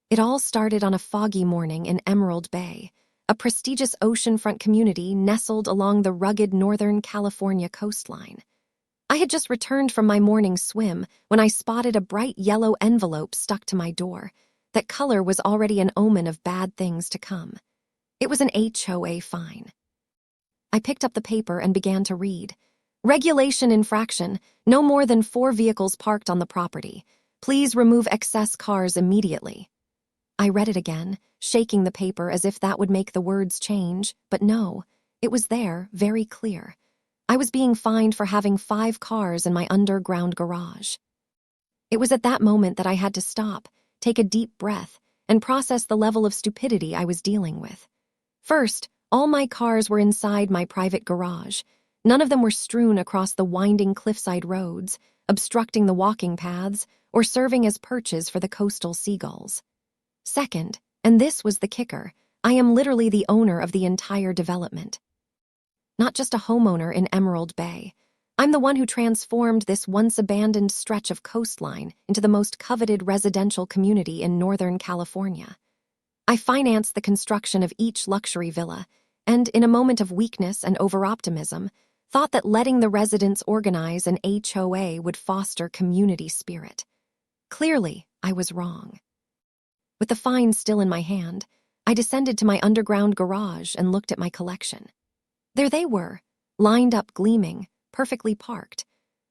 It all started on a foggy morning in Emerald Bay, a prestigious oceanfront community nestled along the rugged Northern California coastline. I had just returned from my morning swim when I spotted a bright yellow envelope stuck to my door. That color was already an omen of bad things to come. It was an HOA fine. I picked up the paper and began to read. Regulation infraction, no more than 4 vehicles parked on the property. Please remove excess cars immediately. I read it again, shaking the paper as if that would make the words change, but no, it was there, very clear. I was being fined for having 5 cars in my underground garage. It was at that moment that I had to stop, take a deep breath, and process the level of stupidity I was dealing with. First, all my cars were inside my private garage. None of them were strewn across the winding cliffside roads, obstructing the walking paths, or serving as perches for the coastal seagulls. Second, and this was the kicker, I am literally the owner of the entire development. Not just a homeowner in Emerald Bay. I'm the one who transformed this once-abandoned stretch of coastline into the most coveted residential community in Northern California. I financed the construction of each luxury villa, and in a moment of weakness and over-optimism, thought that letting the residents organize an HOA would foster community spirit. Clearly, I was wrong. With the fine still in my hand, I descended to my underground garage and looked at my collection. There they were, lined up gleaming, perfectly parked.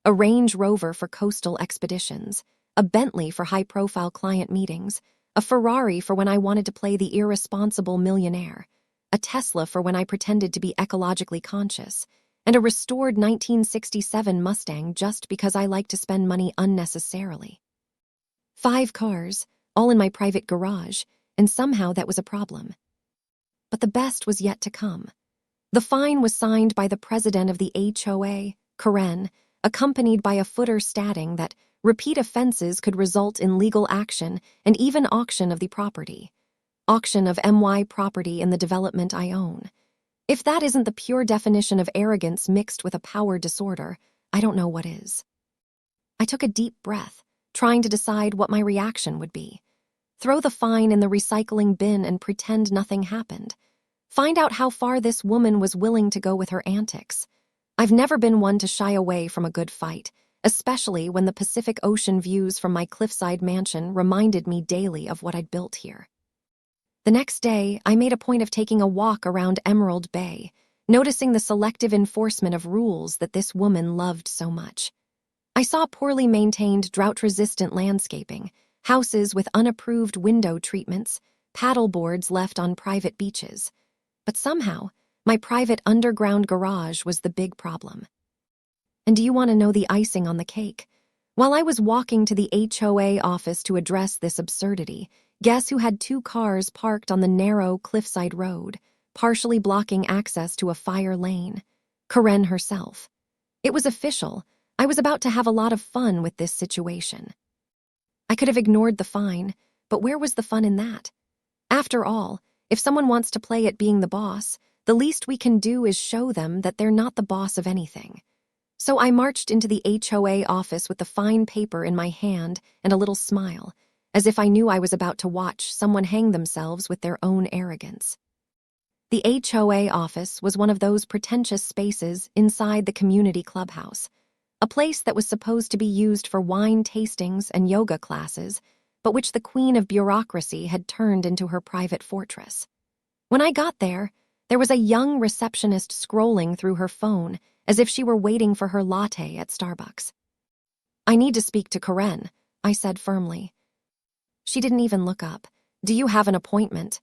A Range Rover for coastal expeditions, a Bentley for high-profile client meetings, a Ferrari for when I wanted to play the irresponsible millionaire, a Tesla for when I pretended to be ecologically conscious, and a restored 1967 Mustang just because I like to spend money unnecessarily. 5 cars, all in my private garage, and somehow that was a problem. But the best was yet to come. The fine was signed by the president of the HOA, Karen, accompanied by a footer stating that repeat offenses could result in legal action and even auction of the property. Auction of MY property in the development I own. If that isn't the pure definition of arrogance mixed with a power disorder, I don't know what is. I took a deep breath, trying to decide what my reaction would be. Throw the fine in the recycling bin and pretend nothing happened. Find out how far this woman was willing to go with her antics. I've never been one to shy away from a good fight, especially when the Pacific Ocean views from my cliffside mansion reminded me daily of what I'd built here. The next day, I made a point of taking a walk around Emerald Bay, noticing the selective enforcement of rules that this woman loved so much. I saw poorly maintained drought-resistant landscaping, houses with unapproved window treatments, paddle boards left on private beaches. But somehow, my private underground garage was the big problem. And do you want to know the icing on the cake? While I was walking to the HOA office to address this absurdity, guess who had 2 cars parked on the narrow cliffside road, partially blocking access to a fire lane? Karen herself. It was official. I was about to have a lot of fun with this situation. I could have ignored the fine, but where was the fun in that? After all, if someone wants to play at being the boss, the least we can do is show them that they're not the boss of anything. So I marched into the HOA office with the fine paper in my hand and a little smile, as if I knew I was about to watch someone hang themselves with their own arrogance. The HOA office was one of those pretentious spaces inside the community clubhouse, a place that was supposed to be used for wine tastings and yoga classes, but which the queen of bureaucracy had turned into her private fortress. When I got there was a young receptionist scrolling through her phone as if she were waiting for her latte at Starbucks. "I need to speak to Karen," I said firmly. She didn't even look up. "Do you have an appointment?"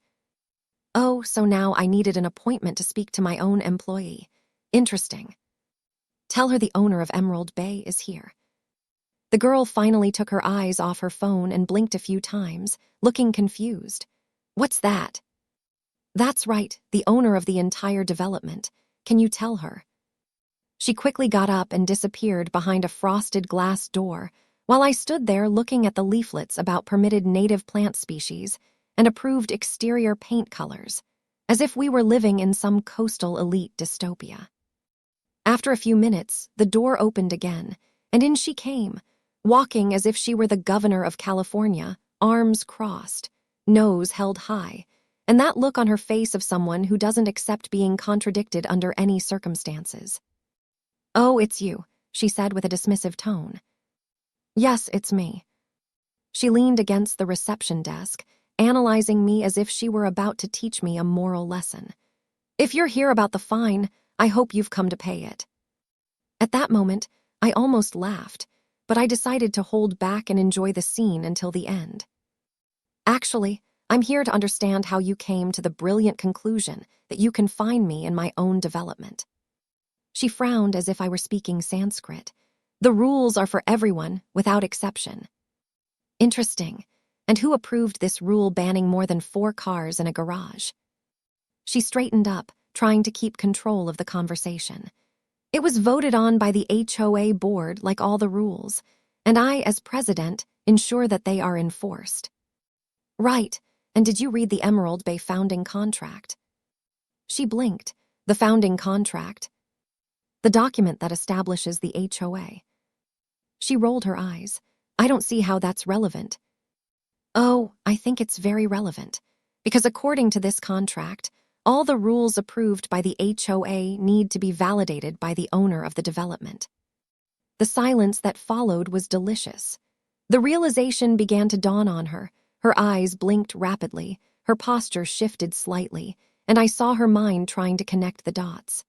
Oh, so now I needed an appointment to speak to my own employee. Interesting. "Tell her the owner of Emerald Bay is here." The girl finally took her eyes off her phone and blinked a few times, looking confused. "What's that?" "That's right, the owner of the entire development. Can you tell her?" She quickly got up and disappeared behind a frosted glass door, while I stood there looking at the leaflets about permitted native plant species and approved exterior paint colors, as if we were living in some coastal elite dystopia. After a few minutes, the door opened again, and in she came, walking as if she were the governor of California, arms crossed, nose held high, and that look on her face of someone who doesn't accept being contradicted under any circumstances. "Oh, it's you," she said with a dismissive tone. "Yes, it's me." She leaned against the reception desk, analyzing me as if she were about to teach me a moral lesson. "If you're here about the fine, I hope you've come to pay it." At that moment, I almost laughed, but I decided to hold back and enjoy the scene until the end. "Actually, I'm here to understand how you came to the brilliant conclusion that you can find me in my own development." She frowned as if I were speaking Sanskrit. "The rules are for everyone, without exception." "Interesting. And who approved this rule banning more than 4 cars in a garage?" She straightened up, trying to keep control of the conversation. "It was voted on by the HOA board like all the rules, and I, as president, ensure that they are enforced." "Right. And did you read the Emerald Bay founding contract?" She blinked. "The founding contract?" "The document that establishes the HOA." She rolled her eyes. "I don't see how that's relevant." "Oh, I think it's very relevant. Because according to this contract, all the rules approved by the HOA need to be validated by the owner of the development." The silence that followed was delicious. The realization began to dawn on her. Her eyes blinked rapidly, her posture shifted slightly, and I saw her mind trying to connect the dots.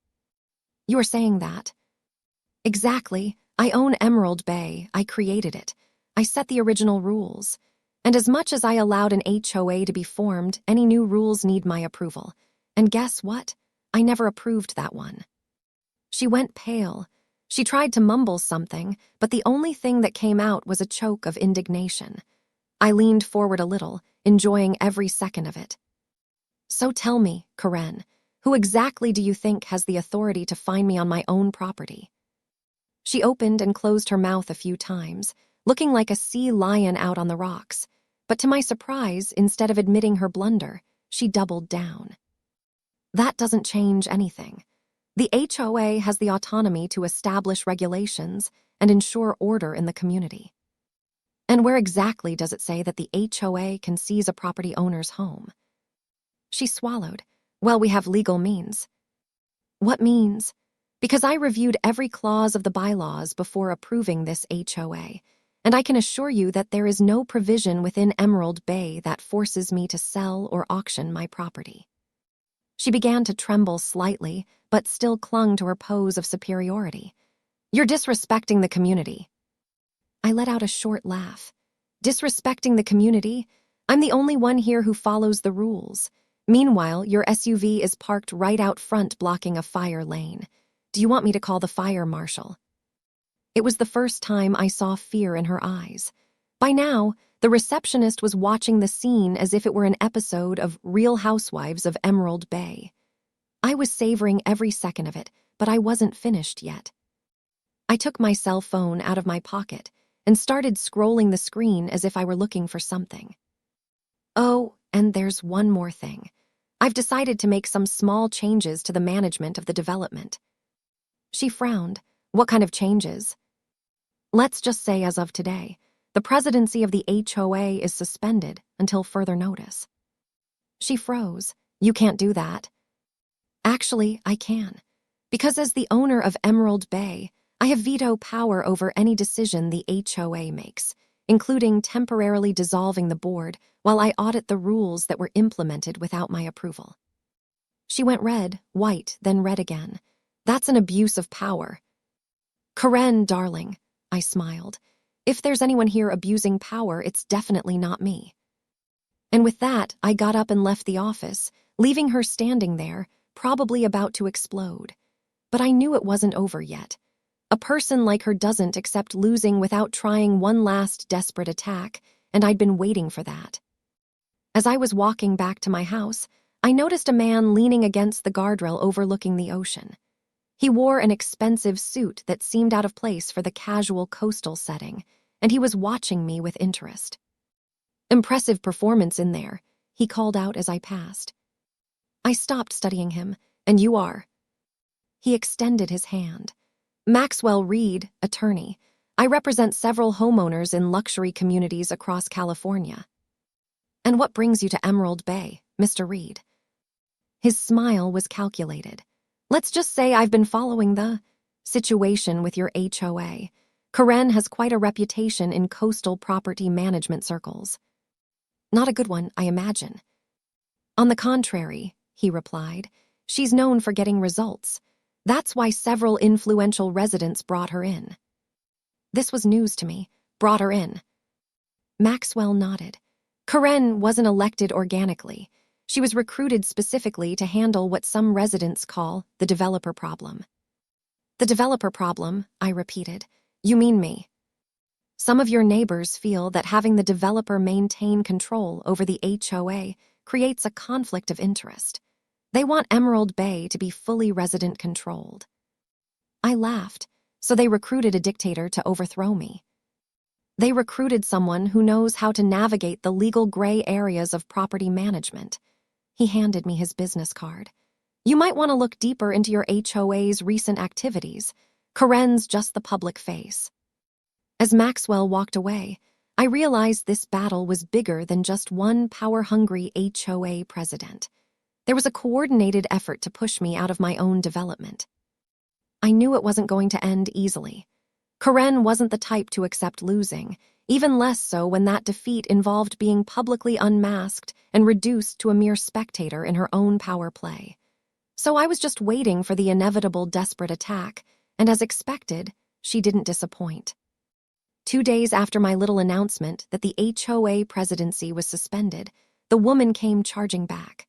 "You are saying that?" "Exactly. I own Emerald Bay. I created it. I set the original rules. And as much as I allowed an HOA to be formed, any new rules need my approval. And guess what? I never approved that one." She went pale. She tried to mumble something, but the only thing that came out was a choke of indignation. I leaned forward a little, enjoying every second of it. "So tell me, Karen, who exactly do you think has the authority to find me on my own property?" She opened and closed her mouth a few times, looking like a sea lion out on the rocks. But to my surprise, instead of admitting her blunder, she doubled down. "That doesn't change anything. The HOA has the autonomy to establish regulations and ensure order in the community." "And where exactly does it say that the HOA can seize a property owner's home?" She swallowed. "Well, we have legal means." "What means?" "Because I reviewed every clause of the bylaws before approving this HOA, and I can assure you that there is no provision within Emerald Bay that forces me to sell or auction my property." She began to tremble slightly, but still clung to her pose of superiority. "You're disrespecting the community." I let out a short laugh. "Disrespecting the community? I'm the only one here who follows the rules. Meanwhile, your SUV is parked right out front blocking a fire lane. Do you want me to call the fire marshal?" It was the first time I saw fear in her eyes. By now, the receptionist was watching the scene as if it were an episode of Real Housewives of Emerald Bay. I was savoring every second of it, but I wasn't finished yet. I took my cell phone out of my pocket and started scrolling the screen as if I were looking for something. "Oh, and there's one more thing. I've decided to make some small changes to the management of the development." She frowned. "What kind of changes?" "Let's just say as of today, the presidency of the HOA is suspended until further notice." She froze. "You can't do that." "Actually, I can. Because as the owner of Emerald Bay, I have veto power over any decision the HOA makes, including temporarily dissolving the board while I audit the rules that were implemented without my approval." She went red, white, then red again. "That's an abuse of power." "Karen, darling," I smiled. "If there's anyone here abusing power, it's definitely not me." And with that, I got up and left the office, leaving her standing there, probably about to explode. But I knew it wasn't over yet. A person like her doesn't accept losing without trying one last desperate attack, and I'd been waiting for that. As I was walking back to my house, I noticed a man leaning against the guardrail overlooking the ocean. He wore an expensive suit that seemed out of place for the casual coastal setting, and he was watching me with interest. "Impressive performance in there," he called out as I passed. I stopped studying him. "And you are?" He extended his hand. "Maxwell Reed, attorney. I represent several homeowners in luxury communities across California." "And what brings you to Emerald Bay, Mr. Reed?" His smile was calculated. "Let's just say I've been following the situation with your HOA. Karen has quite a reputation in coastal property management circles." "Not a good one, I imagine." "On the contrary," he replied, "she's known for getting results. That's why several influential residents brought her in." This was news to me. Brought her in. Maxwell nodded. Karen wasn't elected organically. She was recruited specifically to handle what some residents call the developer problem. "The developer problem," I repeated. "You mean me?" "Some of your neighbors feel that having the developer maintain control over the HOA creates a conflict of interest. They want Emerald Bay to be fully resident-controlled." I laughed. "So they recruited a dictator to overthrow me." "They recruited someone who knows how to navigate the legal gray areas of property management." He handed me his business card. "You might want to look deeper into your HOA's recent activities. Karen's just the public face." As Maxwell walked away, I realized this battle was bigger than just one power-hungry HOA president. There was a coordinated effort to push me out of my own development. I knew it wasn't going to end easily. Karen wasn't the type to accept losing, even less so when that defeat involved being publicly unmasked and reduced to a mere spectator in her own power play. So I was just waiting for the inevitable desperate attack, and as expected, she didn't disappoint. 2 days after my little announcement that the HOA presidency was suspended, the woman came charging back.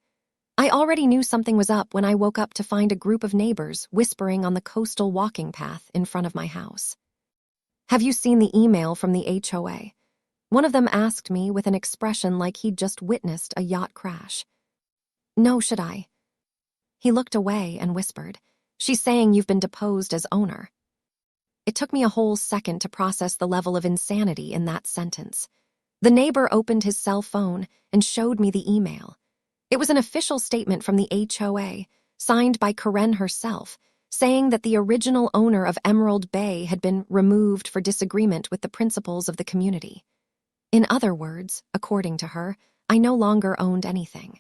I already knew something was up when I woke up to find a group of neighbors whispering on the coastal walking path in front of my house. "Have you seen the email from the HOA?" One of them asked me with an expression like he'd just witnessed a yacht crash. "No, should I?" He looked away and whispered, "She's saying you've been deposed as owner." It took me a whole second to process the level of insanity in that sentence. The neighbor opened his cell phone and showed me the email. It was an official statement from the HOA, signed by Karen herself, saying that the original owner of Emerald Bay had been removed for disagreement with the principles of the community. In other words, according to her, I no longer owned anything.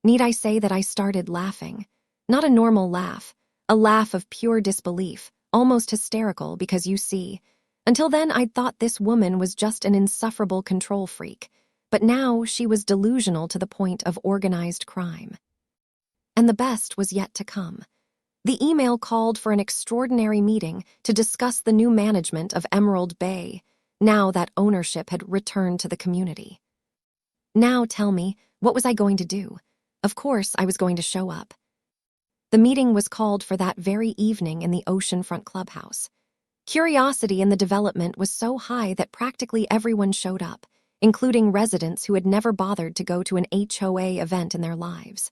Need I say that I started laughing? Not a normal laugh, a laugh of pure disbelief, almost hysterical because you see, until then I'd thought this woman was just an insufferable control freak, but now she was delusional to the point of organized crime. And the best was yet to come. The email called for an extraordinary meeting to discuss the new management of Emerald Bay, now that ownership had returned to the community. Now tell me, what was I going to do? Of course I was going to show up. The meeting was called for that very evening in the oceanfront clubhouse. Curiosity in the development was so high that practically everyone showed up, including residents who had never bothered to go to an HOA event in their lives.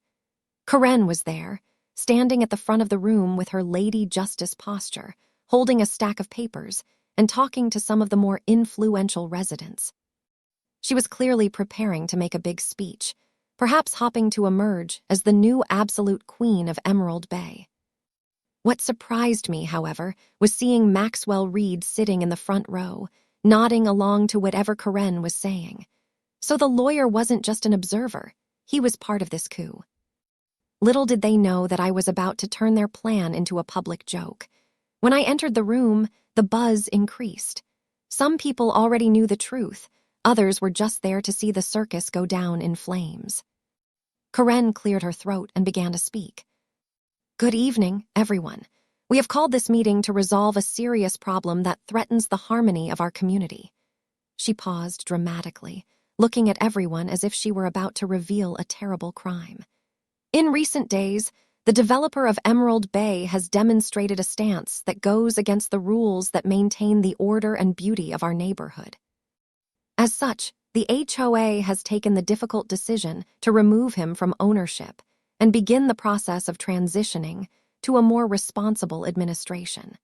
Karen was there, standing at the front of the room with her Lady Justice posture, holding a stack of papers, and talking to some of the more influential residents. She was clearly preparing to make a big speech, perhaps hoping to emerge as the new absolute queen of Emerald Bay. What surprised me, however, was seeing Maxwell Reed sitting in the front row, nodding along to whatever Karen was saying. So the lawyer wasn't just an observer, he was part of this coup. Little did they know that I was about to turn their plan into a public joke. When I entered the room, the buzz increased. Some people already knew the truth, others were just there to see the circus go down in flames. Karen cleared her throat and began to speak. "Good evening, everyone. We have called this meeting to resolve a serious problem that threatens the harmony of our community." She paused dramatically, looking at everyone as if she were about to reveal a terrible crime. "In recent days, the developer of Emerald Bay has demonstrated a stance that goes against the rules that maintain the order and beauty of our neighborhood. As such, the HOA has taken the difficult decision to remove him from ownership and begin the process of transitioning to a more responsible administration."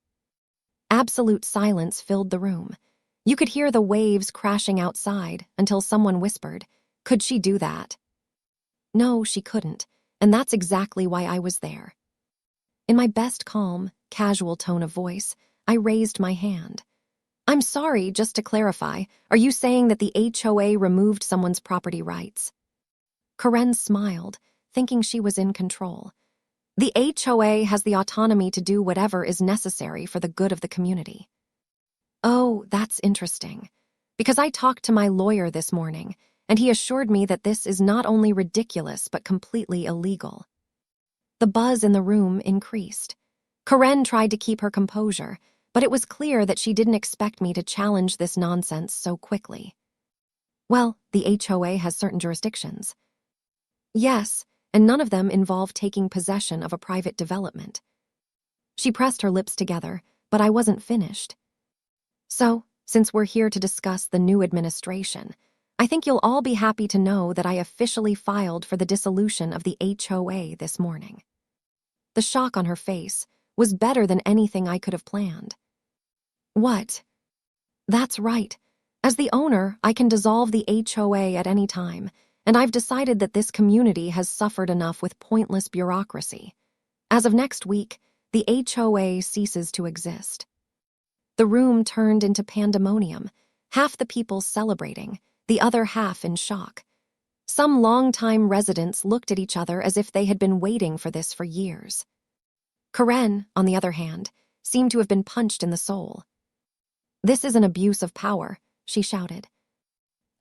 Absolute silence filled the room. You could hear the waves crashing outside until someone whispered, "Could she do that?" No, she couldn't, and that's exactly why I was there. In my best calm, casual tone of voice, I raised my hand. I'm sorry, just to clarify, are you saying that the HOA removed someone's property rights? Karen smiled, thinking she was in control. The HOA has the autonomy to do whatever is necessary for the good of the community. Oh, that's interesting. Because I talked to my lawyer this morning, and he assured me that this is not only ridiculous but completely illegal. The buzz in the room increased. Karen tried to keep her composure, but it was clear that she didn't expect me to challenge this nonsense so quickly. Well, the HOA has certain jurisdictions. Yes, and none of them involve taking possession of a private development. She pressed her lips together, but I wasn't finished. So, since we're here to discuss the new administration, I think you'll all be happy to know that I officially filed for the dissolution of the HOA this morning. The shock on her face was better than anything I could have planned. What? That's right. As the owner, I can dissolve the HOA at any time, and I've decided that this community has suffered enough with pointless bureaucracy. As of next week, the HOA ceases to exist. The room turned into pandemonium, half the people celebrating, the other half in shock. Some longtime residents looked at each other as if they had been waiting for this for years. Karen, on the other hand, seemed to have been punched in the soul. This is an abuse of power, she shouted.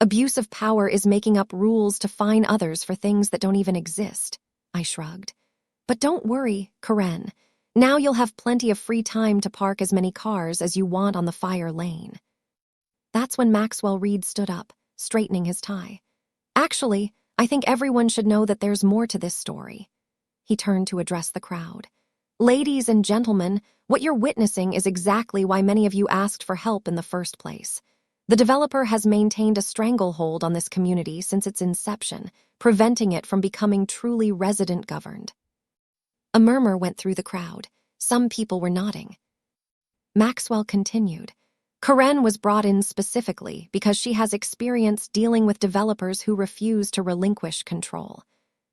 Abuse of power is making up rules to fine others for things that don't even exist, I shrugged. But don't worry, Karen. Now you'll have plenty of free time to park as many cars as you want on the fire lane. That's when Maxwell Reed stood up, straightening his tie. Actually, I think everyone should know that there's more to this story. He turned to address the crowd. Ladies and gentlemen, what you're witnessing is exactly why many of you asked for help in the first place. The developer has maintained a stranglehold on this community since its inception, preventing it from becoming truly resident-governed. A murmur went through the crowd. Some people were nodding. Maxwell continued. Karen was brought in specifically because she has experience dealing with developers who refuse to relinquish control.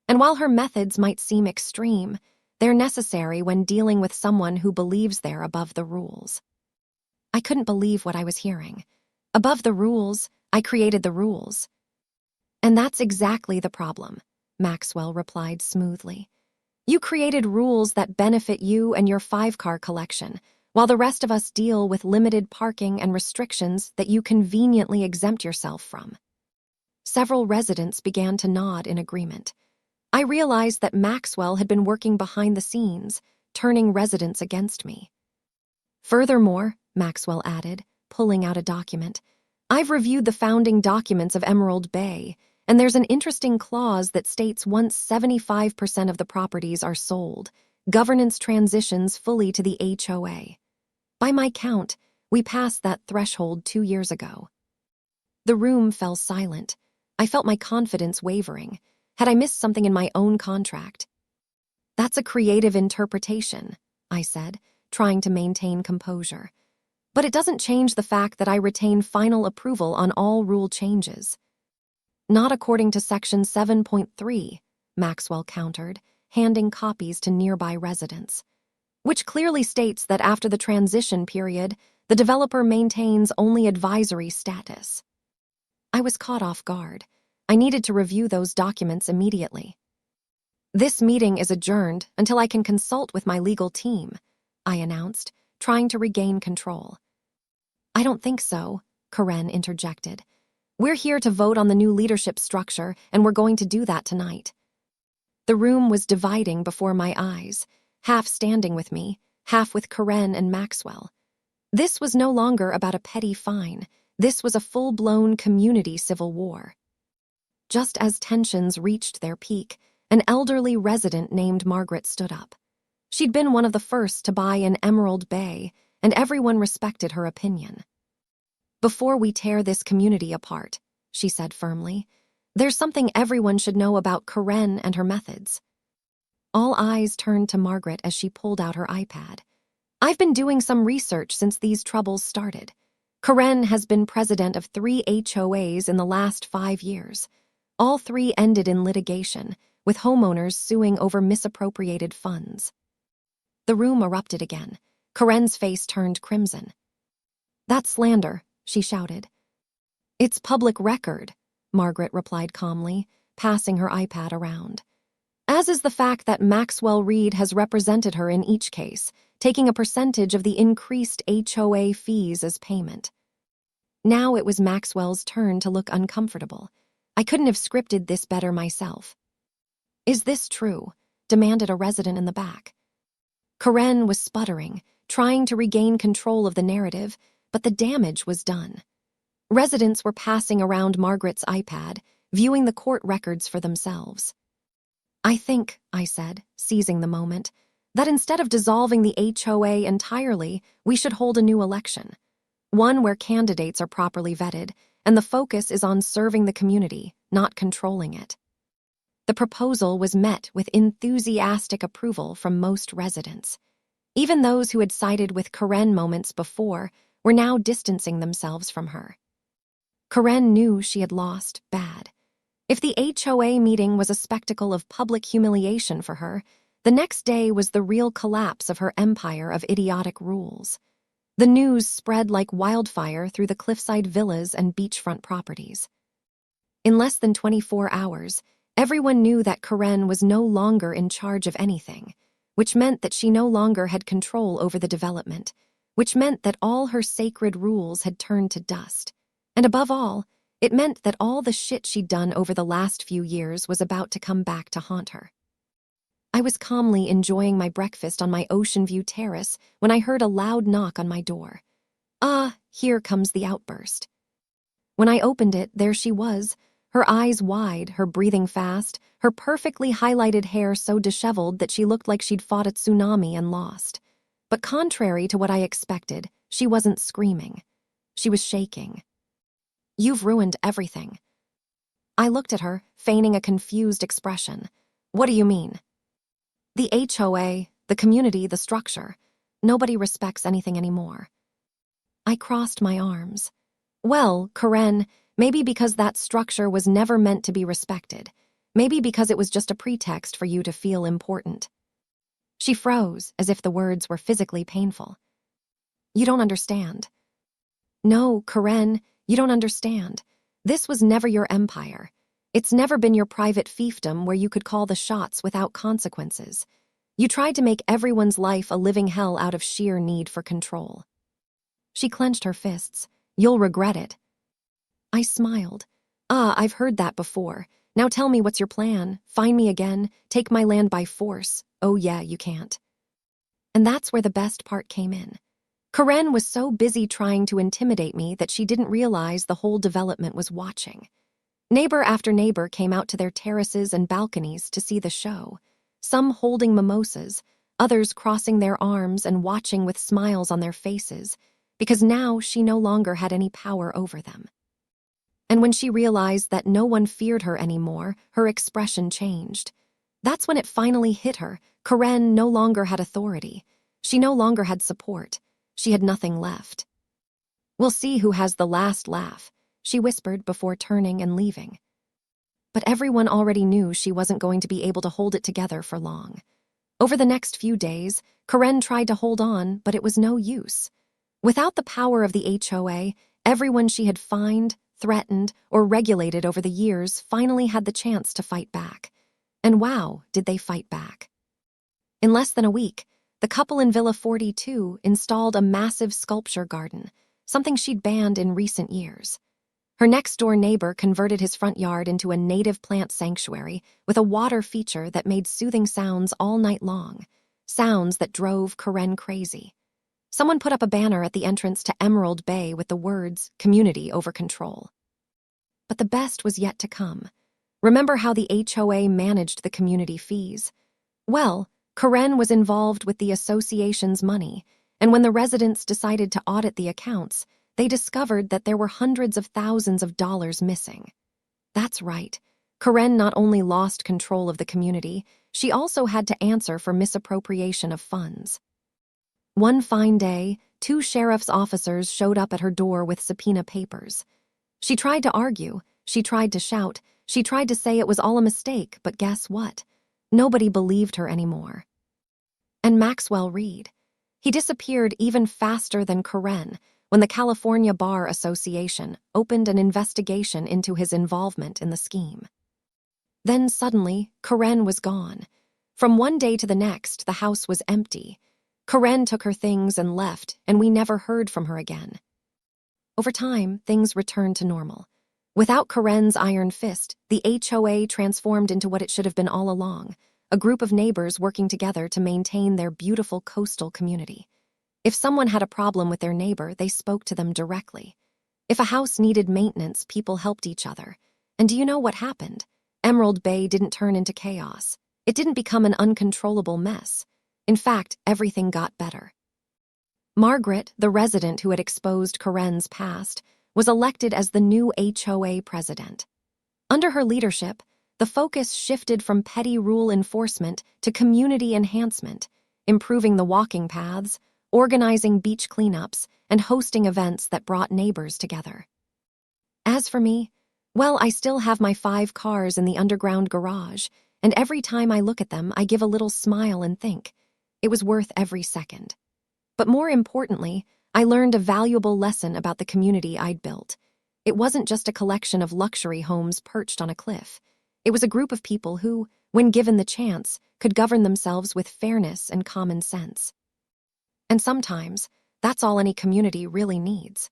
And while her methods might seem extreme, they're necessary when dealing with someone who believes they're above the rules. I couldn't believe what I was hearing. Above the rules, I created the rules. And that's exactly the problem, Maxwell replied smoothly. You created rules that benefit you and your 5-car collection, while the rest of us deal with limited parking and restrictions that you conveniently exempt yourself from. Several residents began to nod in agreement. I realized that Maxwell had been working behind the scenes, turning residents against me. Furthermore, Maxwell added, pulling out a document, I've reviewed the founding documents of Emerald Bay, and there's an interesting clause that states once 75% of the properties are sold, governance transitions fully to the HOA. By my count, we passed that threshold 2 years ago. The room fell silent. I felt my confidence wavering. Had I missed something in my own contract? That's a creative interpretation, I said, trying to maintain composure. But it doesn't change the fact that I retain final approval on all rule changes. Not according to Section 7.3, Maxwell countered, handing copies to nearby residents, which clearly states that after the transition period, the developer maintains only advisory status. I was caught off guard. I needed to review those documents immediately. This meeting is adjourned until I can consult with my legal team, I announced, trying to regain control. I don't think so, Karen interjected. We're here to vote on the new leadership structure, and we're going to do that tonight. The room was dividing before my eyes, half standing with me, half with Karen and Maxwell. This was no longer about a petty fine. This was a full-blown community civil war. Just as tensions reached their peak, an elderly resident named Margaret stood up. She'd been one of the first to buy in Emerald Bay, and everyone respected her opinion. Before we tear this community apart, she said firmly, there's something everyone should know about Karen and her methods. All eyes turned to Margaret as she pulled out her iPad. I've been doing some research since these troubles started. Karen has been president of 3 HOAs in the last 5 years. All 3 ended in litigation, with homeowners suing over misappropriated funds. The room erupted again. Karen's face turned crimson. "That's slander," she shouted. "It's public record," Margaret replied calmly, passing her iPad around. "As is the fact that Maxwell Reed has represented her in each case, taking a percentage of the increased HOA fees as payment." Now it was Maxwell's turn to look uncomfortable. I couldn't have scripted this better myself. "Is this true?" demanded a resident in the back. Karen was sputtering, trying to regain control of the narrative, but the damage was done. Residents were passing around Margaret's iPad, viewing the court records for themselves. "I think," I said, seizing the moment, "that instead of dissolving the HOA entirely, we should hold a new election. One where candidates are properly vetted, and the focus is on serving the community, not controlling it." The proposal was met with enthusiastic approval from most residents. Even those who had sided with Karen moments before were now distancing themselves from her. Karen knew she had lost bad. If the HOA meeting was a spectacle of public humiliation for her, the next day was the real collapse of her empire of idiotic rules. The news spread like wildfire through the cliffside villas and beachfront properties. In less than 24 hours, everyone knew that Karen was no longer in charge of anything, which meant that she no longer had control over the development, which meant that all her sacred rules had turned to dust. And above all, it meant that all the shit she'd done over the last few years was about to come back to haunt her. I was calmly enjoying my breakfast on my ocean view terrace when I heard a loud knock on my door. Here comes the outburst. When I opened it, there she was, her eyes wide, her breathing fast, her perfectly highlighted hair so disheveled that she looked like she'd fought a tsunami and lost. But contrary to what I expected, she wasn't screaming. She was shaking. "You've ruined everything." I looked at her, feigning a confused expression. "What do you mean?" "The HOA, the community, the structure. Nobody respects anything anymore." I crossed my arms. "Well, Karen, maybe because that structure was never meant to be respected. Maybe because it was just a pretext for you to feel important." She froze, as if the words were physically painful. "You don't understand." "No, Karen, you don't understand. This was never your empire. It's never been your private fiefdom where you could call the shots without consequences. You tried to make everyone's life a living hell out of sheer need for control." She clenched her fists. "You'll regret it." I smiled. I've heard that before. Now tell me, what's your plan? Find me again? Take my land by force? Oh yeah, you can't." And that's where the best part came in. Karen was so busy trying to intimidate me that she didn't realize the whole development was watching. Neighbor after neighbor came out to their terraces and balconies to see the show, some holding mimosas, others crossing their arms and watching with smiles on their faces, because now she no longer had any power over them. And when she realized that no one feared her anymore, her expression changed. That's when it finally hit her. Karen no longer had authority. She no longer had support. She had nothing left. "We'll see who has the last laugh," she whispered before turning and leaving. But everyone already knew she wasn't going to be able to hold it together for long. Over the next few days, Karen tried to hold on, but it was no use. Without the power of the HOA, everyone she had fined, threatened, or regulated over the years finally had the chance to fight back. And wow, did they fight back. In less than a week, the couple in Villa 42 installed a massive sculpture garden, something she'd banned in recent years. Her next-door neighbor converted his front yard into a native plant sanctuary with a water feature that made soothing sounds all night long, sounds that drove Karen crazy. Someone put up a banner at the entrance to Emerald Bay with the words, "Community over control." But the best was yet to come. Remember how the HOA managed the community fees? Well, Karen was involved with the association's money, and when the residents decided to audit the accounts, they discovered that there were hundreds of thousands of dollars missing. That's right. Karen not only lost control of the community, she also had to answer for misappropriation of funds. One fine day, 2 sheriff's officers showed up at her door with subpoena papers. She tried to argue, she tried to shout, she tried to say it was all a mistake, but guess what? Nobody believed her anymore. And Maxwell Reed. He disappeared even faster than Karen, when the California Bar Association opened an investigation into his involvement in the scheme. Then suddenly, Karen was gone. From one day to the next, the house was empty. Karen took her things and left, and we never heard from her again. Over time, things returned to normal. Without Karen's iron fist, the HOA transformed into what it should have been all along, a group of neighbors working together to maintain their beautiful coastal community. If someone had a problem with their neighbor, they spoke to them directly. If a house needed maintenance, people helped each other. And do you know what happened? Emerald Bay didn't turn into chaos. It didn't become an uncontrollable mess. In fact, everything got better. Margaret, the resident who had exposed Karen's past, was elected as the new HOA president. Under her leadership, the focus shifted from petty rule enforcement to community enhancement, improving the walking paths, organizing beach cleanups, and hosting events that brought neighbors together. As for me, well, I still have my 5 cars in the underground garage, and every time I look at them, I give a little smile and think, it was worth every second. But more importantly, I learned a valuable lesson about the community I'd built. It wasn't just a collection of luxury homes perched on a cliff. It was a group of people who, when given the chance, could govern themselves with fairness and common sense. And sometimes, that's all any community really needs.